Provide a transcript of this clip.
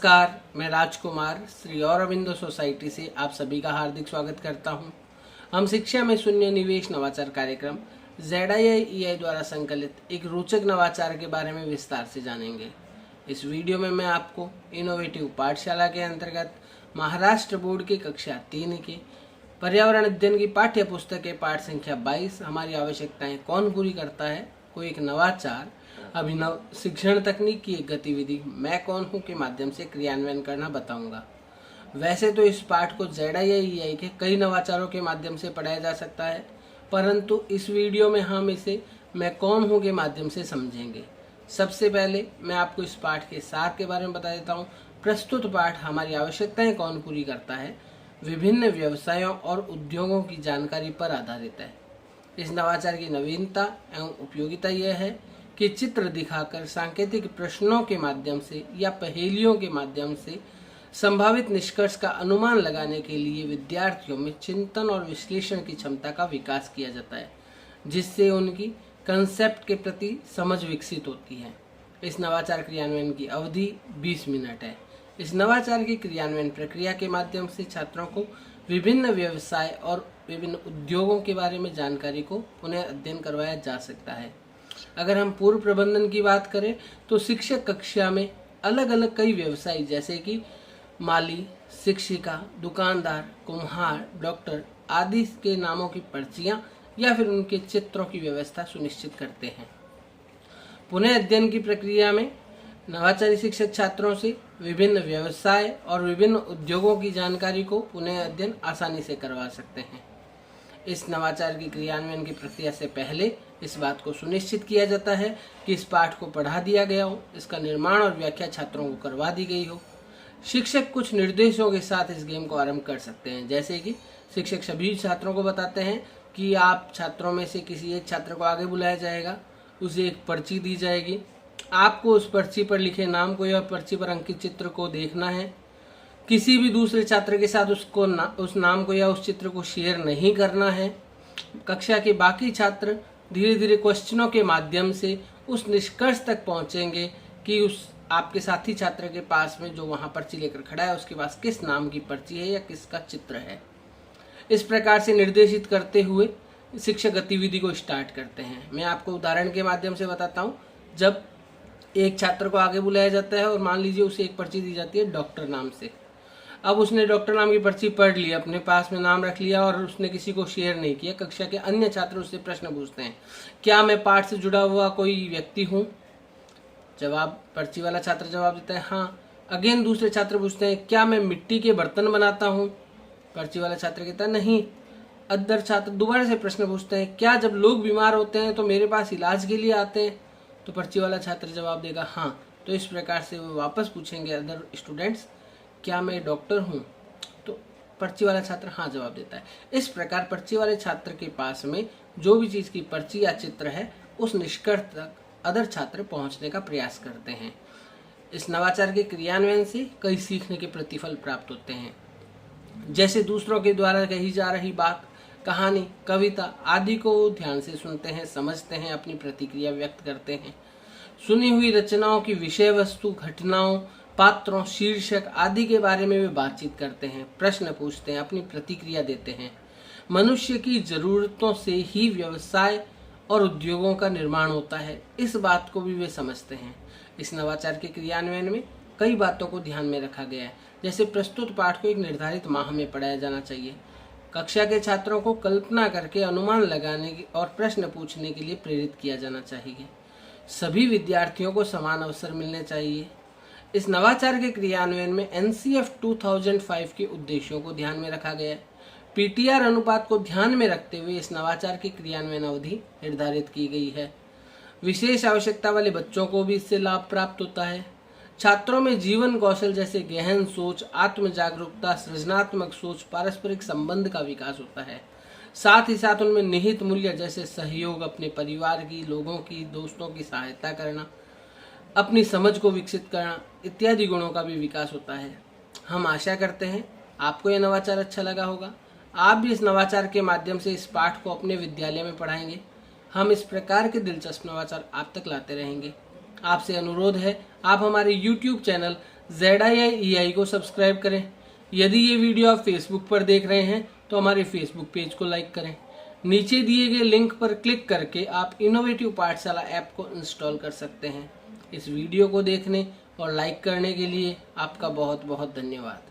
नमस्कार, मैं राजकुमार श्री औरबिंदो सोसाइटी से आप सभी का हार्दिक स्वागत करता हूं। हम शिक्षा में शून्य निवेश नवाचार कार्यक्रम ZII द्वारा संकलित एक रोचक नवाचार के बारे में विस्तार से जानेंगे। इस वीडियो में मैं आपको इनोवेटिव पाठशाला के अंतर्गत महाराष्ट्र बोर्ड की कक्षा 3 के पर्यावरण अध्ययन की पाठ्य पुस्तक के पाठ संख्या 22 हमारी आवश्यकताएं कौन पूरी करता है को एक नवाचार अभिनव शिक्षण तकनीक की एक गतिविधि मैं कौन हूँ के माध्यम से क्रियान्वयन करना बताऊंगा। वैसे तो इस पाठ को ZII के कई नवाचारों के माध्यम से पढ़ाया जा सकता है, परंतु इस वीडियो में हम इसे मैं कौन हूँ के माध्यम से समझेंगे। सबसे पहले मैं आपको इस पाठ के सार के बारे में बता देता हूँ। प्रस्तुत पाठ हमारी आवश्यकताएं कौन पूरी करता है विभिन्न व्यवसायों और उद्योगों की जानकारी पर आधारित है। इस नवाचार की नवीनता एवं उपयोगिता यह है कि चित्र दिखाकर सांकेतिक प्रश्नों के माध्यम से या पहेलियों के माध्यम से संभावित निष्कर्ष का अनुमान लगाने के लिए विद्यार्थियों में चिंतन और विश्लेषण की क्षमता का विकास किया जाता है, जिससे उनकी कंसेप्ट के प्रति समझ विकसित होती है। इस नवाचार क्रियान्वयन की अवधि 20 मिनट है। इस नवाचार की क्रियान्वयन प्रक्रिया के माध्यम से छात्रों को विभिन्न व्यवसाय और विभिन्न उद्योगों के बारे में जानकारी को पुनः अध्ययन करवाया जा सकता है। अगर हम पूर्व प्रबंधन की बात करें तो शिक्षक कक्षा में अलग अलग कई व्यवसाय जैसे कि माली, शिक्षिका, दुकानदार, कुम्हार, डॉक्टर आदि के नामों की पर्चियां या फिर उनके चित्रों की व्यवस्था सुनिश्चित करते हैं। पुनः अध्ययन की प्रक्रिया में नवाचारी शिक्षक छात्रों से विभिन्न व्यवसाय और विभिन्न उद्योगों की जानकारी को पुनः अध्ययन आसानी से करवा सकते हैं। इस नवाचार की क्रियान्वयन की प्रक्रिया से पहले इस बात को सुनिश्चित किया जाता है कि इस पाठ को पढ़ा दिया गया हो, इसका निर्माण और व्याख्या छात्रों को करवा दी गई हो। शिक्षक कुछ निर्देशों के साथ इस गेम को आरंभ कर सकते हैं, जैसे कि शिक्षक सभी छात्रों को बताते हैं कि आप छात्रों में से किसी एक छात्र को आगे बुलाया जाएगा, उसे एक पर्ची दी जाएगी, आपको उस पर्ची पर लिखे नाम को या पर्ची पर अंकित चित्र को देखना है। किसी भी दूसरे छात्र के साथ उस नाम को या उस चित्र को शेयर नहीं करना है। कक्षा के बाकी छात्र धीरे धीरे क्वेश्चनों के माध्यम से उस निष्कर्ष तक पहुंचेंगे कि उस आपके साथी छात्र के पास में जो वहां पर्ची लेकर खड़ा है उसके पास किस नाम की पर्ची है या किसका चित्र है। इस प्रकार से निर्देशित करते हुए शिक्षक गतिविधि को स्टार्ट करते हैं। मैं आपको उदाहरण के माध्यम से बताता हूँ। जब एक छात्र को आगे बुलाया जाता है और मान लीजिए उसे एक पर्ची दी जाती है डॉक्टर नाम से। अब उसने डॉक्टर नाम की पर्ची पढ़ ली, अपने पास में नाम रख लिया और उसने किसी को शेयर नहीं किया। कक्षा के अन्य छात्र उससे प्रश्न पूछते हैं, क्या मैं पाठ से जुड़ा हुआ कोई व्यक्ति हूँ? जवाब, पर्ची वाला छात्र जवाब देता है हाँ। अगेन दूसरे छात्र पूछते हैं, क्या मैं मिट्टी के बर्तन बनाता हूँ? पर्ची वाला छात्र कहता है नहीं। अदर छात्र दोबारा से प्रश्न पूछते हैं, क्या जब लोग बीमार होते हैं तो मेरे पास इलाज के लिए आते हैं? तो पर्ची वाला छात्र जवाब देगा हाँ। तो इस प्रकार से वो वापस पूछेंगे अदर स्टूडेंट्स, क्या मैं डॉक्टर हूँ? तो पर्ची वाला छात्र हाँ जवाब देता है। इस प्रकार पर्ची वाले छात्र के पास में जो भी चीज़ की पर्ची या चित्र है उस निष्कर्ष तक अदर छात्र पहुँचने का प्रयास करते हैं। इस नवाचार के क्रियान्वयन से कई सीखने के प्रतिफल प्राप्त होते हैं, जैसे दूसरों के द्वारा कही जा रही बात, कहानी, कविता आदि को ध्यान से सुनते हैं, समझते हैं, अपनी प्रतिक्रिया व्यक्त करते हैं। सुनी हुई रचनाओं की विषय वस्तु, घटनाओं, पात्रों, शीर्षक आदि के बारे में वे बातचीत करते हैं, प्रश्न पूछते हैं, अपनी प्रतिक्रिया देते हैं। मनुष्य की जरूरतों से ही व्यवसाय और उद्योगों का निर्माण होता है, इस बात को भी वे समझते हैं। इस नवाचार के क्रियान्वयन में कई बातों को ध्यान में रखा गया है, जैसे प्रस्तुत पाठ को एक निर्धारित माह में पढ़ाया जाना चाहिए। कक्षा के छात्रों को कल्पना करके अनुमान लगाने और प्रश्न पूछने के लिए प्रेरित किया जाना चाहिए। सभी विद्यार्थियों को समान अवसर मिलने चाहिए। इस नवाचार के क्रियान्वयन में NCF 2005 के उद्देश्यों को ध्यान में रखा गया है। PTR अनुपात को ध्यान में रखते हुए इस नवाचार की क्रियान्वयन अवधि निर्धारित की गई है। विशेष आवश्यकता वाले बच्चों को भी इससे लाभ प्राप्त होता है। छात्रों में जीवन कौशल जैसे गहन सोच, आत्म जागरूकता, सृजनात्मक सोच, पारस्परिक संबंध का विकास होता है। साथ ही साथ उनमें निहित मूल्य जैसे सहयोग, अपने परिवार की, लोगों की, दोस्तों की सहायता करना, अपनी समझ को विकसित करना इत्यादि गुणों का भी विकास होता है। हम आशा करते हैं आपको यह नवाचार अच्छा लगा होगा। आप भी इस नवाचार के माध्यम से इस पाठ को अपने विद्यालय में पढ़ाएंगे। हम इस प्रकार के दिलचस्प नवाचार आप तक लाते रहेंगे। आपसे अनुरोध है, आप हमारे YouTube चैनल ZII को सब्सक्राइब करें। यदि ये वीडियो आप फेसबुक पर देख रहे हैं तो हमारे फेसबुक पेज को लाइक करें। नीचे दिए गए लिंक पर क्लिक करके आप इनोवेटिव पाठशाला ऐप को इंस्टॉल कर सकते हैं। इस वीडियो को देखने और लाइक करने के लिए आपका बहुत बहुत धन्यवाद।